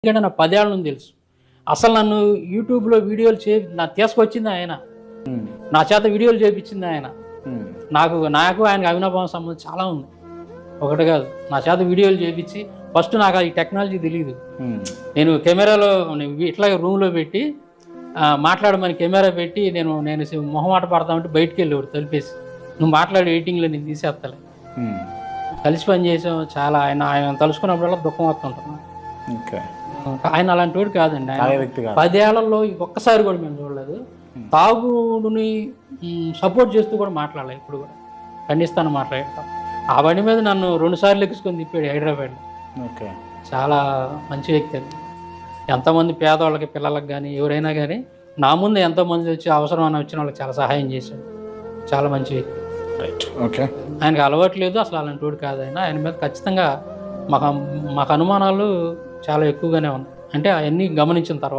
ఎందుకంటే నాకు 10 ఏళ్ల నుంచి తెలుసు. అసలు నన్ను యూట్యూబ్‌లో వీడియోలు నాకు తీసుకొచ్చింది ఆయన. నా చేత వీడియోలు చేపించింది ఆయన. నాకు ఆయనకు అవినాభావం సంబంధం చాలా ఉంది. ఒకటి కాదు, నా చేత వీడియోలు చేపించి ఫస్ట్ నాకు ఈ టెక్నాలజీ తెలియదు. నేను కెమెరాలో ఇట్లాగే రూమ్లో పెట్టి మాట్లాడమని కెమెరా పెట్టి నేను మొహమాట పడతామంటే బయటికి వెళ్ళేవాడు తలిపేసి, నువ్వు మాట్లాడే ఎడిటింగ్లో నేను తీసేస్తాలే. కలిసి పని చేసాం చాలా. ఆయన తలుచుకున్నప్పుడల్లా దుఃఖం వస్తుంటాను. ఆయన అలాంటి వాడు కాదండి. ఆయన 10 ఏళ్లలో ఒక్కసారి కూడా మేము చూడలేదు. తాగుడుని సపోర్ట్ చేస్తూ కూడా మాట్లాడలేదు. ఇప్పుడు కూడా ఖండిస్తాను మాట్లాడతాం. ఆ బండి మీద నన్ను 2 సార్లు ఎక్కించుకొని తిప్పాడు హైదరాబాద్లో. చాలా మంచి వ్యక్తి అది. ఎంతోమంది పేదవాళ్ళకి పిల్లలకు కానీ ఎవరైనా కానీ నా ముందు ఎంతోమంది వచ్చి అవసరం అని వచ్చిన వాళ్ళకి చాలా సహాయం చేశాడు. చాలా మంచి వ్యక్తి. ఆయనకు అలవాటు లేదు, అసలు అలాంటి వాడు కాదు. ఆయన మీద ఖచ్చితంగా మాకు అనుమానాలు చాలా ఎక్కువగానే ఉన్నాయి. అంటే అవన్నీ గమనించిన తర్వాత